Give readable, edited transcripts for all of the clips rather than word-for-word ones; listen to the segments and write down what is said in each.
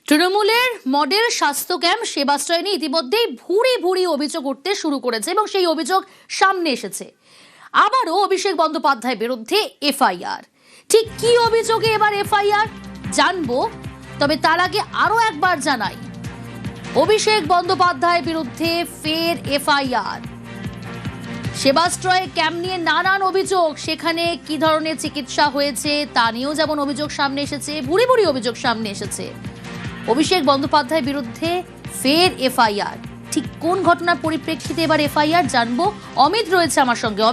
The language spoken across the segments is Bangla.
তৃণমূলের মডেল স্বাস্থ্য ক্যাম্প সেবাশ্রয় নিয়ে ইতিমধ্যেই ভুরি ভুরি অভিযোগ উঠতে শুরু করেছে এবং সেই অভিযোগ সামনে এসেছে। আবারও অভিষেক বন্দ্যোপাধ্যায়ের বিরুদ্ধে এফআইআর। ঠিক কি অভিযোগে এবার এফআইআর জানবো, তবে তার আগে আরো একবার জানাই, অভিষেক বন্দ্যোপাধ্যায়ের বিরুদ্ধে ফের এফআইআর। সেবাশ্রয় ক্যাম্প নিয়ে নানান অভিযোগ, সেখানে কি ধরনের চিকিৎসা হয়েছে তা নিয়েও যেমন অভিযোগ সামনে এসেছে, ভুরি ভুরি অভিযোগ সামনে এসেছে। অভিষেক বন্দ্যোপাধ্যায়ের বিরুদ্ধে ফের এফআইআর। ঠিক কোন ঘটনার পরিপ্রেক্ষিতে এবার এফআইআর জানবো। অমিত রয়েছে আমার সঙ্গে।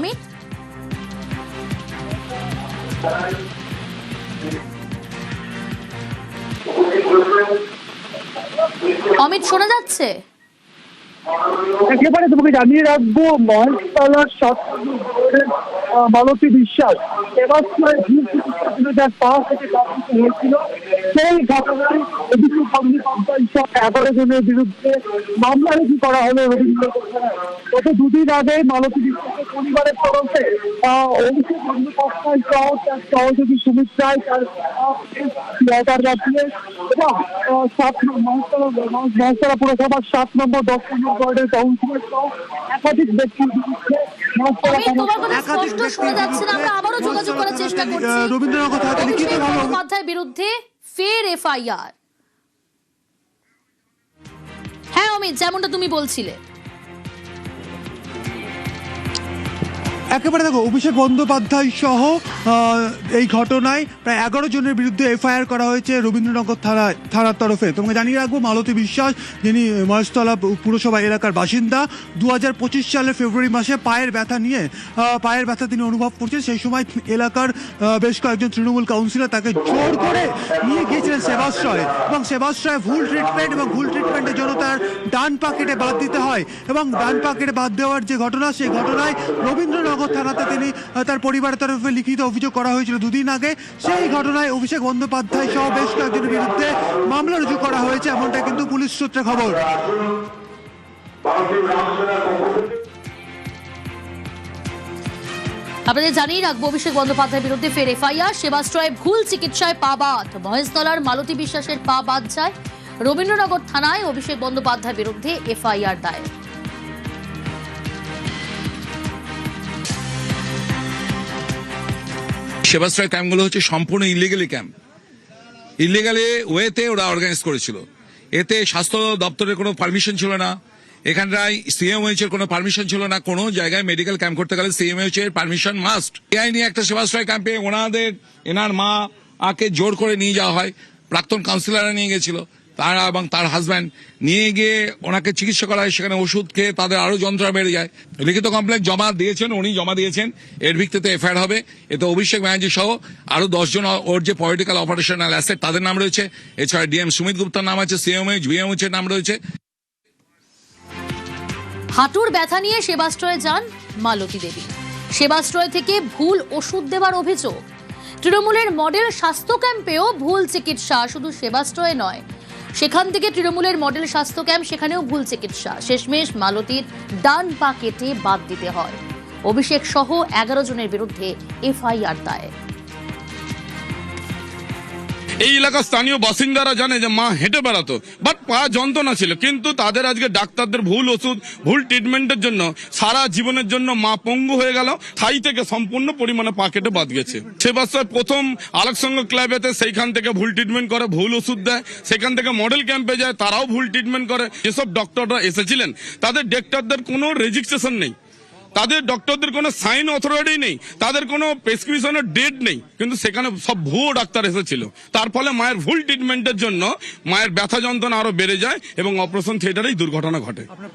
অমিত, শোনা যাচ্ছে? একেবারে তোমাকে জানিয়ে রাখবো, মহেশতলার মালতী বিশ্বাস সেবাশ্রয় যার পা থেকে হয়েছিল, সেই ঘটনায় অভিষেক বন্দ্যোপাধ্যায় সহ 11 জনের বিরুদ্ধে মামলা রুজু করা হলো রবীন্দ্রনগর থানায়। গত দুদিন আগে মালতী বিশ্বাসের পরিবারের তরফে অভিষেক বন্দ্যোপাধ্যায় সহ তার সহযোগী সুমিত রায়, তার রাজ্যে এবং মহেশতলা পুরসভার 7 নম্বর 10 নম্বর ওয়ার্ডের কাউন্সিলর সহ একাধিক ব্যক্তির বিরুদ্ধে রবীন্দ্রনগর বন্দ্যোপাধ্যায়ের বিরুদ্ধে ফের এফআইআর। হ্যাঁ অমিত, যেমনটা তুমি বলছিলে। একেবারে দেখো, অভিষেক বন্দ্যোপাধ্যায় সহ এই ঘটনায় প্রায় 11 জনের বিরুদ্ধে এফআইআর করা হয়েছে রবীন্দ্রনগর থানার তরফে। তোমাকে জানিয়ে রাখবো, মালতী বিশ্বাস, যিনি মহেশতলা পুরসভা এলাকার বাসিন্দা, 2025 সালের ফেব্রুয়ারি মাসে পায়ের ব্যথা তিনি অনুভব করছেন। সেই সময় এলাকার বেশ কয়েকজন তৃণমূল কাউন্সিলর তাকে জোর করে নিয়ে গিয়েছিলেন সেবাশ্রয়ে, এবং সেবাশ্রয়ে ভুল ট্রিটমেন্টের জন্য তার ডান পা কেটে বাদ দিতে হয়, এবং ডান পা কেটে বাদ দেওয়ার যে ঘটনা, সেই ঘটনায় রবীন্দ্রনগর থানাতে তিনি তার পরিবারের তরফে লিখিত অভিযোগ করা হয়েছিল দুদিন আগে। সেই ঘটনায় অভিষেক বন্দ্যোপাধ্যায় সহ বেশ কয়েকজনের বিরুদ্ধে মামলা রুজু করা হয়েছে, এমনটা কিন্তু পুলিশ সূত্রে খবর। আপনাদের জানিয়ে রাখবো, অভিষেক বন্দ্যোপাধ্যায়ের বিরুদ্ধে ফের এফআইআর। সেবাশ্রয়ে ভুল চিকিৎসায় পা বাদ, মহেশতলার মালতী বিশ্বাসের পা বাদ যায়। রবীন্দ্রনগর থানায় অভিষেক বন্দ্যোপাধ্যায়ের বিরুদ্ধে এফআইআর দায়ের। সেবাশ্রয় ক্যাম্পগুলো হচ্ছে সম্পূর্ণ ইলিগালি ক্যাম্প, ইলিগালি ওয়েতে ওরা অর্গানাইজ করেছিল। এতে স্বাস্থ্য দপ্তরের কোনো পারমিশন ছিল না, এখানটায় সিএমএইচ এর কোনো পারমিশন ছিল না। কোনো জায়গায় মেডিকেল ক্যাম্প করতে গেলে সিএমএইচ এর পারমিশন মাস্ট। এই নিয়ে একটা সেবাশ্রয় ক্যাম্পে এনার মা আকে জোর করে নিয়ে যাওয়া হয়। প্রাক্তন কাউন্সিলররা নিয়ে গেছিল, তারা এবং তার হাজব্যান্ড নিয়ে গিয়ে ওনাকে চিকিৎসা করা হয়। সেখানে ওষুধ খেয়ে তাদের আরো যন্ত্রণা বেড়ে যায়। লিখিত কমপ্লেন উনি জমা দিয়েছেন, এর ভিত্তিতে এফআইআর হবে। এতে অভিষেক ব্যানার্জি সহ আরো 10 জন ওর যে পলিটিক্যাল অপারেশনাল অ্যাসেট তাদের নাম রয়েছে। এছাড়া ডিএম সুমিত গুপ্তার নাম আছে, সিএমএইচ ভিএমএইচ এর নাম রয়েছে। হাঁটুর ব্যথা নিয়ে সেবাশ্রয়ে যান মালতী দেবী। সেবাশ্রয় থেকে ভুল ওষুধ দেওয়ার অভিযোগ। তৃণমূলের মডেল স্বাস্থ্য ক্যাম্পেও ভুল চিকিৎসা, শুধু সেবাশ্রয়ে নয়, সেখান থেকে তৃণমূলের মডেল স্বাস্থ্য ক্যাম্প, সেখানেও ভুল চিকিৎসা। শেষমেশ মালতীর ডান পা কেটে বাদ দিতে হয়। অভিষেক সহ 11 জনের বিরুদ্ধে এফআইআর দায়ের। এই এলাকার স্থানীয় বাসিন্দারা জানে যে মা হেঁটে বেড়াতো, বাট পা যন্ত্রণা ছিল, কিন্তু তাদের আজকে ডাক্তারদের ভুল ওষুধ, ভুল ট্রিটমেন্টের জন্য সারা জীবনের জন্য মা পঙ্গু হয়ে গেল। থাই থেকে সম্পূর্ণ পরিমাণে পা কেটে বাদ গেছে। সেবাশ্রয় প্রথম আলোকসংঘ ক্লাবেতে সেইখান থেকে ভুল ট্রিটমেন্ট করে, ভুল ওষুধ দেয়। সেখান থেকে মডেল ক্যাম্পে যায়, তারাও ভুল ট্রিটমেন্ট করে। যেসব ডক্টররা এসেছিলেন তাদের ডাক্তারদের কোনো রেজিস্ট্রেশন নেই, তাদের ডক্টরদের কোনো সাইন অথরিটি নেই, তাদের কোনো প্রেসক্রিপশনের ডেট নেই, কিন্তু সেখানে সব ভুয়ো ডাক্তার এসেছিল। তার ফলে মায়ের ভুল ট্রিটমেন্টের জন্য মায়ের ব্যথা যন্ত্রণা আরো বেড়ে যায় এবং অপারেশন থিয়েটারেই দুর্ঘটনা ঘটে।